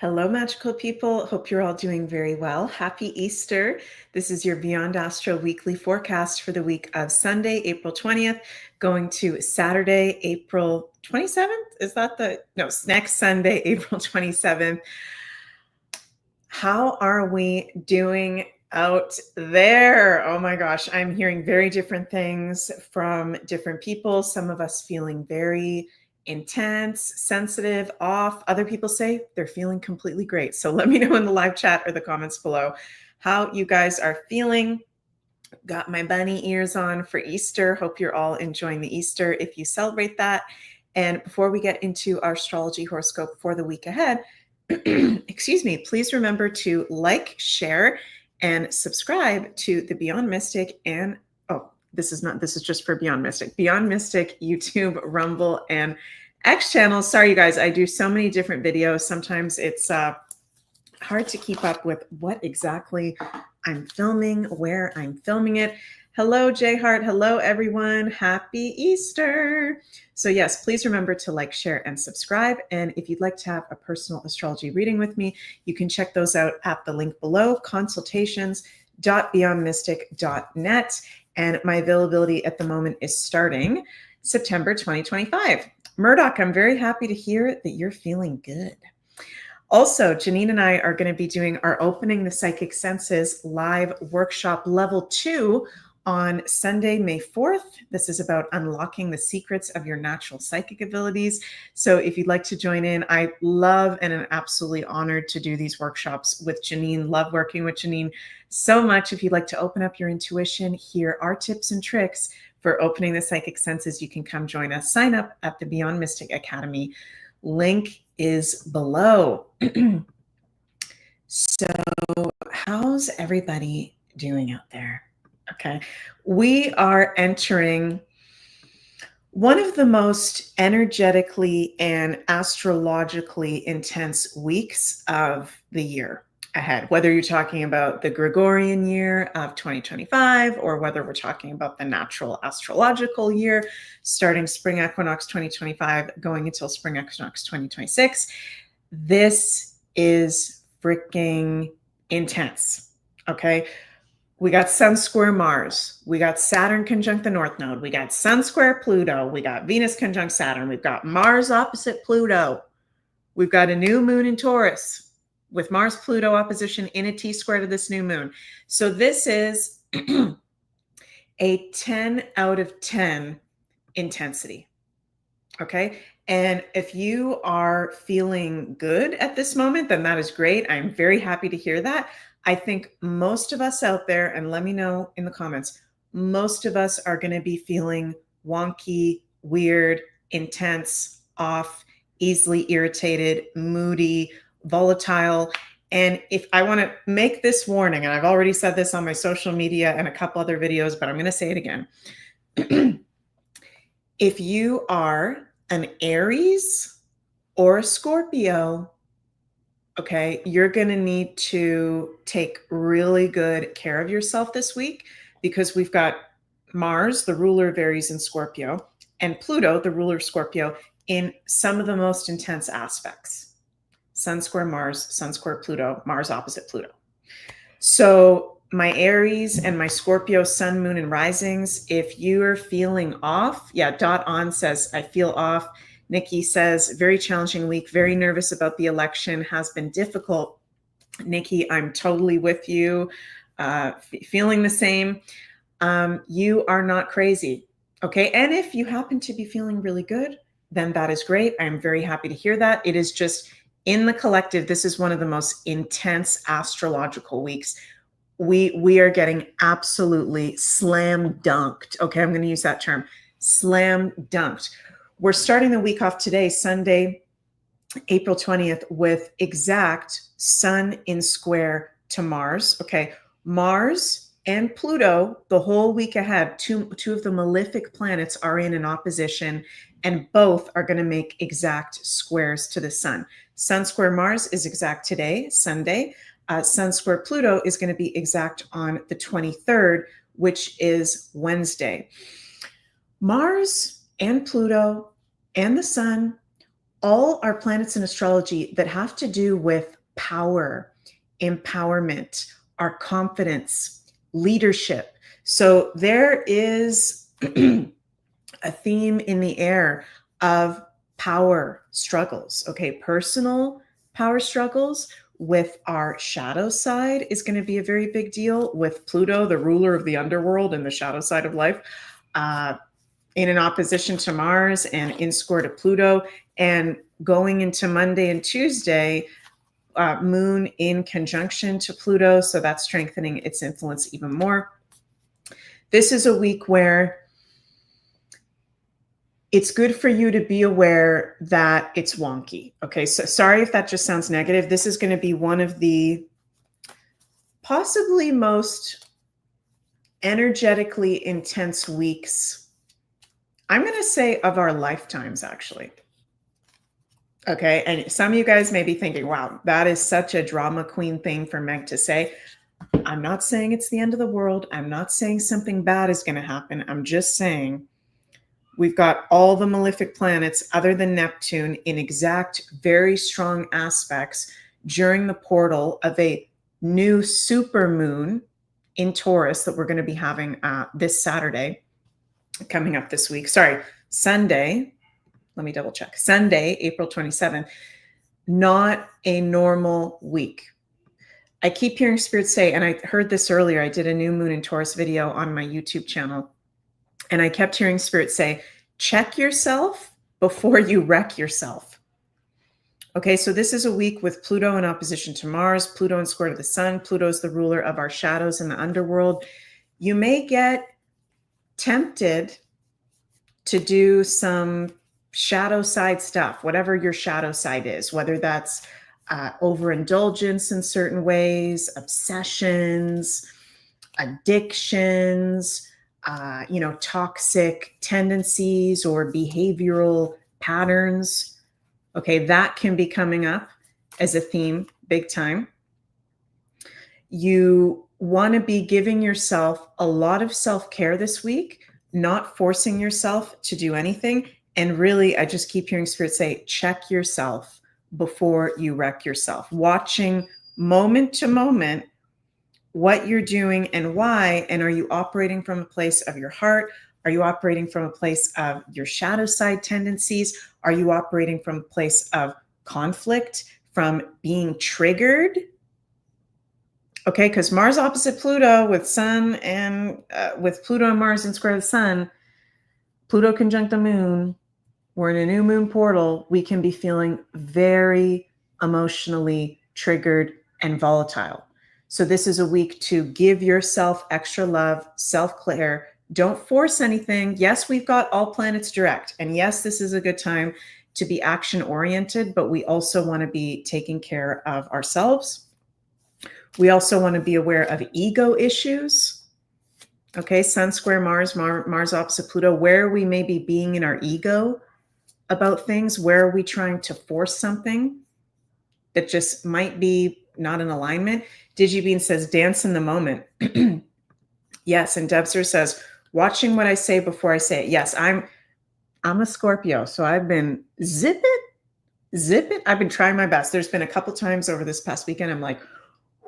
Hello, magical people. Hope you're all doing very well. Happy Easter. This is your Beyond Astro weekly forecast for the week of Sunday, April 20th, going to Saturday, April 27th. Is that next Sunday, April 27th. How are we doing out there? Oh my gosh, I'm hearing very different things from different people. Some of us feeling very intense, sensitive, off. Other people say they're feeling completely great. So let me know in the live chat or the comments below how you guys are feeling. Got my bunny ears on for Easter. Hope you're all enjoying the Easter if you celebrate that. And before we get into our astrology horoscope for the week ahead, excuse me, please remember to like, share, and subscribe to the Beyond Mystic and this is just for Beyond Mystic YouTube, Rumble, and X channels. Sorry, you guys, I do so many different videos. Sometimes it's hard to keep up with what exactly I'm filming, where I'm filming it. Hello, Jay Hart. Hello, everyone. Happy Easter. So yes, please remember to like, share, and subscribe. And if you'd like to have a personal astrology reading with me, you can check those out at the link below, consultations.beyondmystic.net. And my availability at the moment is starting September 2025. Murdoch, I'm very happy to hear that you're feeling good. Also, Janine and I are going to be doing our Opening the Psychic Senses live workshop level 2 on Sunday, May 4th. This is about unlocking the secrets of your natural psychic abilities. So if you'd like to join in, I love and am absolutely honored to do these workshops with Janine. Love working with Janine so much. If you'd like to open up your intuition, here are tips and tricks for opening the psychic senses. You can come join us. Sign up at the Beyond Mystic Academy. Link is below. So how's everybody doing out there? Okay, we are entering one of the most energetically and astrologically intense weeks of the year ahead, whether you're talking about the Gregorian year of 2025 or whether we're talking about the natural astrological year starting spring equinox 2025 going until spring equinox 2026. This is freaking intense. Okay, we got Sun square Mars. We got Saturn conjunct the North Node. We got Sun square Pluto. We got Venus conjunct Saturn. We've got Mars opposite Pluto. We've got a new moon in Taurus with Mars-Pluto opposition in a T-square to this new moon. So this is a 10 out of 10 intensity. Okay. And if you are feeling good at this moment, then that is great. I'm very happy to hear that. I think most of us out there, and let me know in the comments, most of us are going to be feeling wonky, weird, intense, off, easily irritated, moody, volatile. And if I want to make this warning, and I've already said this on my social media and a couple other videos, but I'm going to say it again. If you are an Aries or a Scorpio, okay, you're going to need to take really good care of yourself this week because we've got Mars, the ruler of Aries and Scorpio, and Pluto, the ruler of Scorpio, in some of the most intense aspects. Sun square Mars, Sun square Pluto, Mars opposite Pluto. So my Aries and my Scorpio sun, moon, and risings, if you're feeling off, yeah, Dot On says, I feel off. Nikki says, very challenging week, very nervous about the election, has been difficult. Nikki, I'm totally with you, feeling the same. You are not crazy, okay? And if you happen to be feeling really good, then that is great. I'm very happy to hear that. It is just in the collective, this is one of the most intense astrological weeks. We are getting absolutely slam dunked. Okay, I'm going to use that term, slam dunked. We're starting the week off today, Sunday, April 20th, with exact Sun in square to Mars. Okay, Mars and Pluto, the whole week ahead, two of the malefic planets are in an opposition, and both are going to make exact squares to the Sun. Sun square Mars is exact today, Sunday. Sun square Pluto is going to be exact on the 23rd, which is Wednesday. Mars and Pluto and the Sun all our planets in astrology that have to do with power, empowerment, our confidence, leadership. So there is a theme in the air of power struggles. Okay, personal power struggles with our shadow side is going to be a very big deal with Pluto, the ruler of the underworld and the shadow side of life, in an opposition to Mars and in square to Pluto. And going into Monday and Tuesday, Moon in conjunction to Pluto. So that's strengthening its influence even more. This is a week where it's good for you to be aware that it's wonky. Okay, so sorry if that just sounds negative. This is going to be one of the possibly most energetically intense weeks, I'm going to say, of our lifetimes, actually. Okay, and some of you guys may be thinking, wow, that is such a drama queen thing for Meg to say. I'm not saying it's the end of the world. I'm not saying something bad is going to happen. I'm just saying we've got all the malefic planets other than Neptune in exact, very strong aspects during the portal of a new super moon in Taurus that we're going to be having this Saturday coming up this week. Sorry, Sunday. Let me double check. Sunday, April 27th. Not a normal week. I keep hearing spirits say, and I heard this earlier, I did a new moon in Taurus video on my YouTube channel. And I kept hearing spirits say, check yourself before you wreck yourself. Okay, so this is a week with Pluto in opposition to Mars, Pluto in square to the sun. Pluto is the ruler of our shadows in the underworld. You may get tempted to do some shadow side stuff, whatever your shadow side is, whether that's overindulgence in certain ways, obsessions, addictions, toxic tendencies or behavioral patterns. Okay, that can be coming up as a theme big time. You want to be giving yourself a lot of self-care this week, not forcing yourself to do anything. And really, I just keep hearing spirits say, check yourself before you wreck yourself. Watching moment to moment what you're doing and why, and are you operating from a place of your heart? Are you operating from a place of your shadow side tendencies? Are you operating from a place of conflict, from being triggered? Okay, because Mars opposite Pluto with Sun and with Pluto and Mars in square the Sun, Pluto conjunct the Moon, we're in a new moon portal. We can be feeling very emotionally triggered and volatile. So this is a week to give yourself extra love, self-care. Don't force anything. Yes, we've got all planets direct. And yes, this is a good time to be action-oriented, but we also want to be taking care of ourselves. We also want to be aware of ego issues. Okay, Sun square Mars, Mars opposite Pluto, where we may be being in our ego about things. Where are we trying to force something that just might be not in alignment? Digibean says, dance in the moment. Yes, and Debster says, watching what I say before I say it. Yes, I'm a Scorpio, so I've been zip it. I've been trying my best. There's been a couple times over this past weekend, I'm like,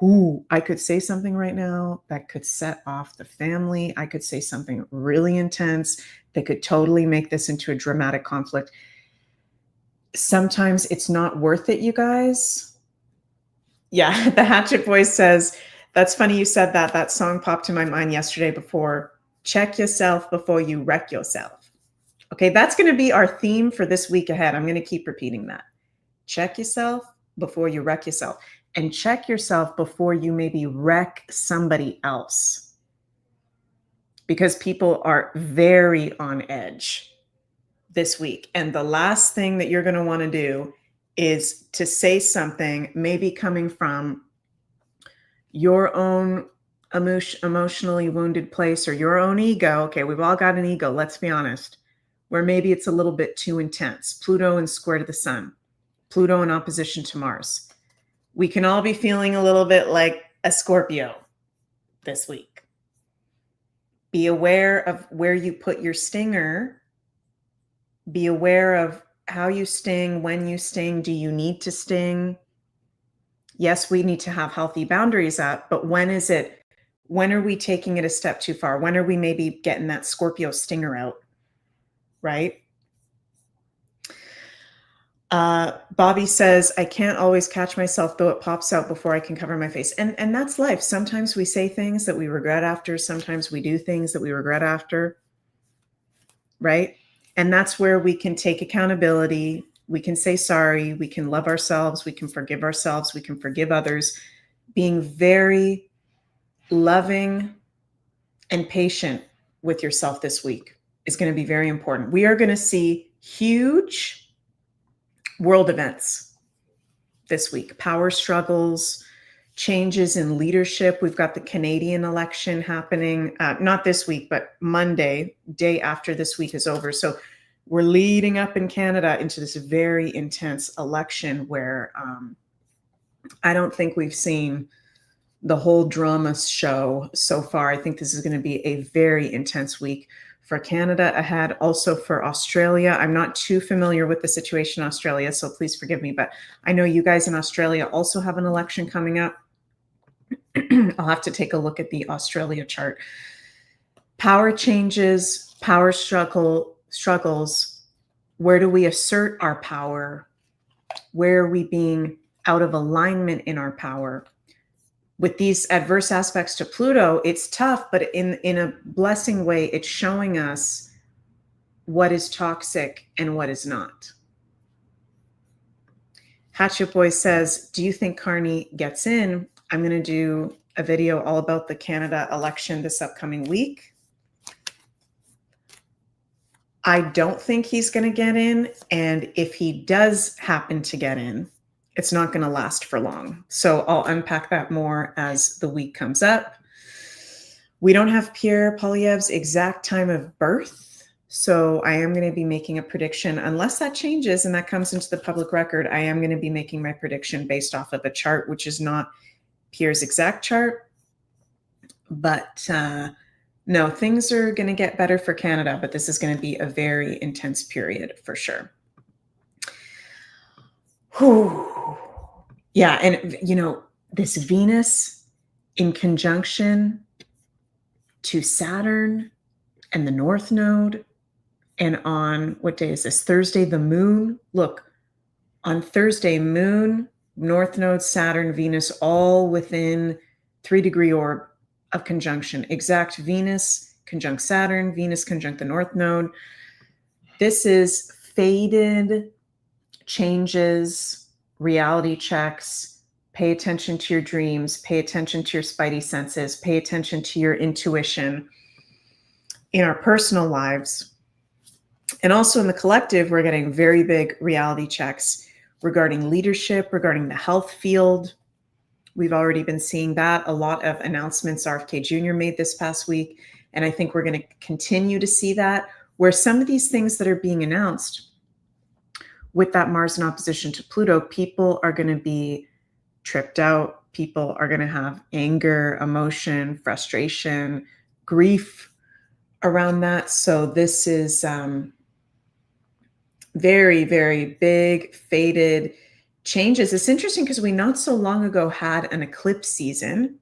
ooh, I could say something right now that could set off the family. I could say something really intense that could totally make this into a dramatic conflict. Sometimes it's not worth it, you guys. Yeah, the Hatchet Voice says, that's funny you said that. That song popped in my mind yesterday before. Check yourself before you wreck yourself. Okay, that's going to be our theme for this week ahead. I'm going to keep repeating that. Check yourself before you wreck yourself. And check yourself before you maybe wreck somebody else. Because people are very on edge this week. And the last thing that you're going to want to do is to say something maybe coming from your own emotionally wounded place or your own ego. Okay, we've all got an ego, let's be honest, where maybe it's a little bit too intense. Pluto in square to the sun, Pluto in opposition to Mars. We can all be feeling a little bit like a Scorpio this week. Be aware of where you put your stinger. Be aware of how you sting, when you sting, do you need to sting? Yes, we need to have healthy boundaries up, but when are we taking it a step too far? When are we maybe getting that Scorpio stinger out, right? Bobby says, I can't always catch myself, though it pops out before I can cover my face. And that's life. Sometimes we say things that we regret after. Sometimes we do things that we regret after, right? And that's where we can take accountability. We can say sorry. We can love ourselves. We can forgive ourselves. We can forgive others. Being very loving and patient with yourself this week is going to be very important. We are going to see huge world events this week, power struggles, changes in leadership. We've got the Canadian election happening, not this week, but Monday, day after this week is over. So we're leading up in Canada into this very intense election where I don't think we've seen the whole drama show so far. I think this is going to be a very intense week for Canada ahead, also for Australia. I'm not too familiar with the situation in Australia, so please forgive me, but I know you guys in Australia also have an election coming up. I'll have to take a look at the Australia chart. Power changes, power struggles. Where do we assert our power? Where are we being out of alignment in our power? With these adverse aspects to Pluto, it's tough, but in a blessing way, it's showing us what is toxic and what is not. Hatchet Boy says, do you think Carney gets in? I'm going to do a video all about the Canada election this upcoming week. I don't think he's going to get in. And if he does happen to get in, it's not going to last for long. So I'll unpack that more as the week comes up. We don't have Pierre Poilievre's exact time of birth. So I am going to be making a prediction. Unless that changes and that comes into the public record, I am going to be making my prediction based off of a chart, which is not Pierre's exact chart. But no, things are going to get better for Canada, but this is going to be a very intense period for sure. Whew. Yeah, and this Venus in conjunction to Saturn and the North Node, and on what day is this? Thursday, the Moon. Look, on Thursday, Moon, North Node, Saturn, Venus, all within 3-degree orb of conjunction. Exact Venus conjunct Saturn, Venus conjunct the North Node. This is faded changes, reality checks. Pay attention to your dreams, pay attention to your spidey senses, pay attention to your intuition in our personal lives. And also in the collective, we're getting very big reality checks regarding leadership, regarding the health field. We've already been seeing that. A lot of announcements RFK Jr. made this past week. And I think we're going to continue to see that, where some of these things that are being announced with that Mars in opposition to Pluto, people are going to be tripped out. People are going to have anger, emotion, frustration, grief around that. So this is very, very big, faded changes. It's interesting because we not so long ago had an eclipse season,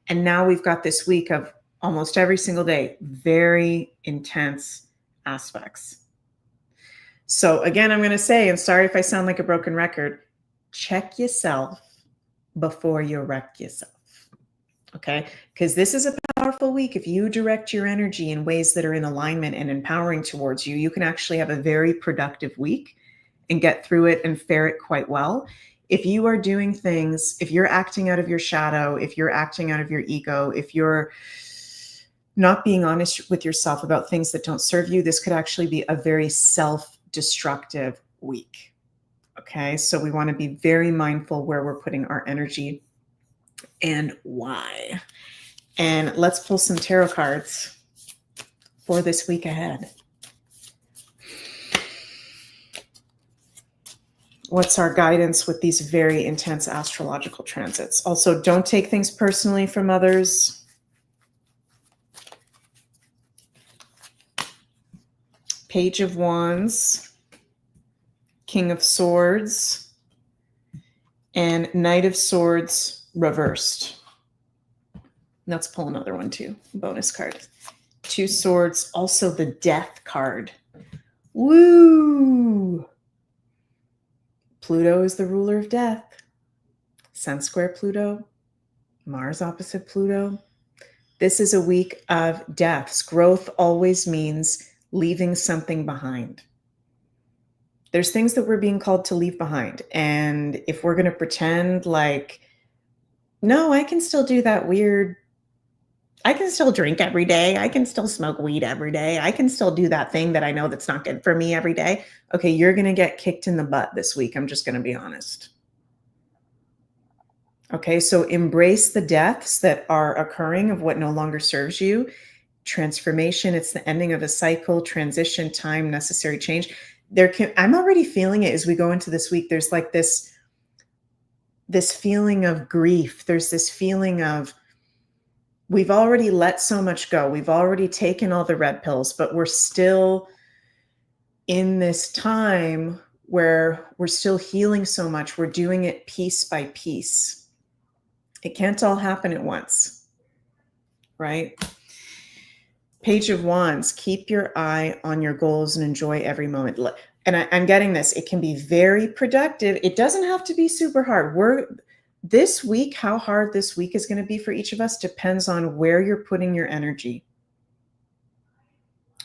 and now we've got this week of almost every single day, very intense aspects. So again, I'm going to say, and sorry if I sound like a broken record, check yourself before you wreck yourself. Okay? Because this is a powerful week. If you direct your energy in ways that are in alignment and empowering towards you, you can actually have a very productive week and get through it and fare it quite well. If you are doing things, if you're acting out of your shadow, if you're acting out of your ego, if you're not being honest with yourself about things that don't serve you, this could actually be a very self-destructive week. Okay, so we want to be very mindful where we're putting our energy and why. And let's pull some tarot cards for this week ahead. What's our guidance with these very intense astrological transits? Also, don't take things personally from others. Page of Wands. King of Swords, and Knight of Swords reversed. Let's pull another one too. Bonus card. 2 Swords, also the Death card. Woo! Pluto is the ruler of death. Sun square Pluto, Mars opposite Pluto. This is a week of deaths. Growth always means leaving something behind. There's things that we're being called to leave behind. And if we're going to pretend like, no, I can still do that weird, I can still drink every day. I can still smoke weed every day. I can still do that thing that I know that's not good for me every day. Okay, you're going to get kicked in the butt this week. I'm just going to be honest. Okay, so embrace the deaths that are occurring of what no longer serves you. Transformation, it's the ending of a cycle, transition, time, necessary change. I'm already feeling it as we go into this week. There's like this feeling of grief. There's this feeling of, we've already let so much go. We've already taken all the red pills, but we're still in this time where we're still healing so much. We're doing it piece by piece. It can't all happen at once, right? Page of Wands, keep your eye on your goals and enjoy every moment. And I'm getting this. It can be very productive. It doesn't have to be super hard. This week, how hard this week is going to be for each of us depends on where you're putting your energy.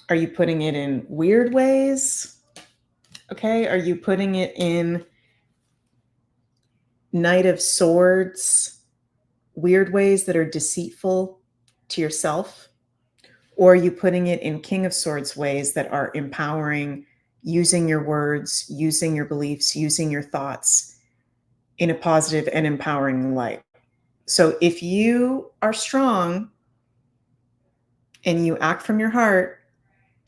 Are you putting it in weird ways? Okay. Are you putting it in Knight of Swords, weird ways that are deceitful to yourself? Or are you putting it in King of Swords ways that are empowering, using your words, using your beliefs, using your thoughts in a positive and empowering light? So if you are strong and you act from your heart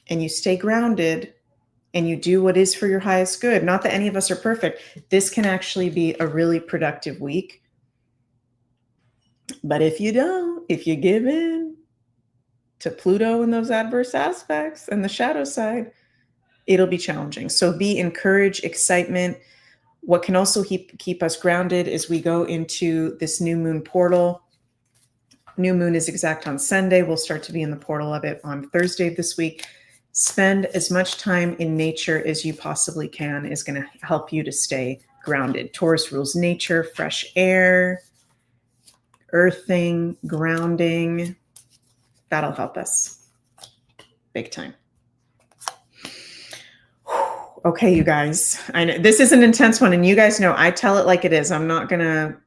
and you stay grounded and you do what is for your highest good, not that any of us are perfect, this can actually be a really productive week. But if you don't, if you give in to Pluto and those adverse aspects and the shadow side, it'll be challenging. So be encouraged, excitement. What can also keep us grounded as we go into this new moon portal. New moon is exact on Sunday. We'll start to be in the portal of it on Thursday of this week. Spend as much time in nature as you possibly can is going to help you to stay grounded. Taurus rules nature, fresh air, earthing, grounding. That'll help us big time. Okay, you guys, I know this is an intense one, and you guys know I tell it like it is. I'm not gonna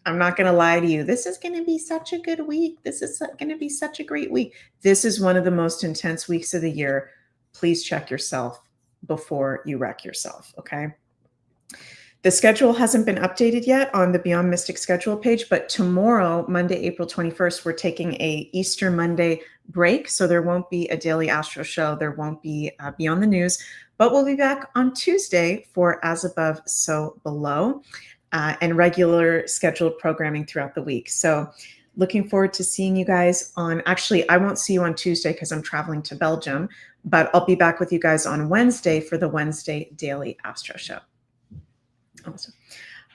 lie to you. This is gonna be such a good week. This is gonna be such a great week. This is one of the most intense weeks of the year. Please check yourself before you wreck yourself, okay? The schedule hasn't been updated yet on the Beyond Mystic schedule page, but tomorrow, Monday, April 21st, we're taking a Easter Monday break, so there won't be a daily Astro show. There won't be Beyond the News, but we'll be back on Tuesday for As Above, So Below, and regular scheduled programming throughout the week. So looking forward to seeing you guys actually, I won't see you on Tuesday because I'm traveling to Belgium, but I'll be back with you guys on Wednesday for the Wednesday Daily Astro Show. Awesome.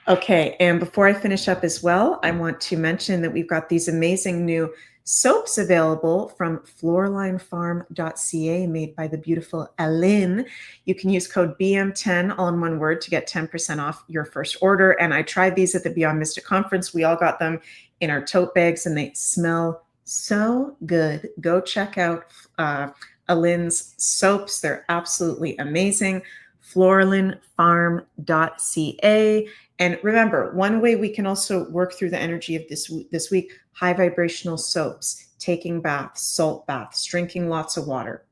Okay, and before I finish up as well, I want to mention that we've got these amazing new soaps available from floralinefarm.ca, made by the beautiful Aline. You can use code BM10, all in one word, to get 10% off your first order. And I tried these at the Beyond Mystic conference. We all got them in our tote bags, and they smell so good. Go check out Aline's soaps. They're absolutely amazing. floralinefarm.ca. And remember, one way we can also work through the energy of this week, high vibrational soaps, taking baths, salt baths, drinking lots of water,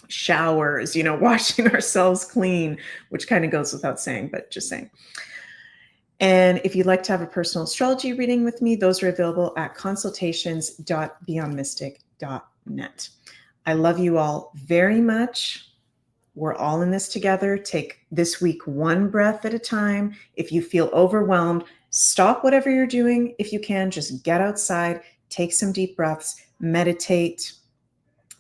showers, washing ourselves clean, which kind of goes without saying, but just saying. And if you'd like to have a personal astrology reading with me, those are available at consultations.beyondmystic.net. I love you all very much. We're all in this together. Take this week one breath at a time. If you feel overwhelmed, stop whatever you're doing. If you can, just get outside, take some deep breaths, meditate,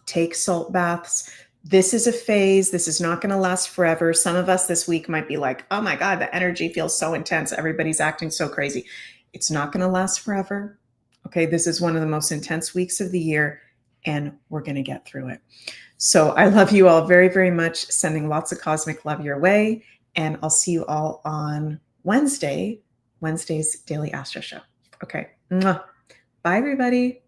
take salt baths, This is a phase. This is not going to last forever. Some of us this week might be like, oh my God, the energy feels so intense. Everybody's acting so crazy. It's not going to last forever. Okay, this is one of the most intense weeks of the year, and we're going to get through it. So I love you all very, very much. Sending lots of cosmic love your way. And I'll see you all on Wednesday's Daily Astro Show. Okay. Mwah. Bye, everybody.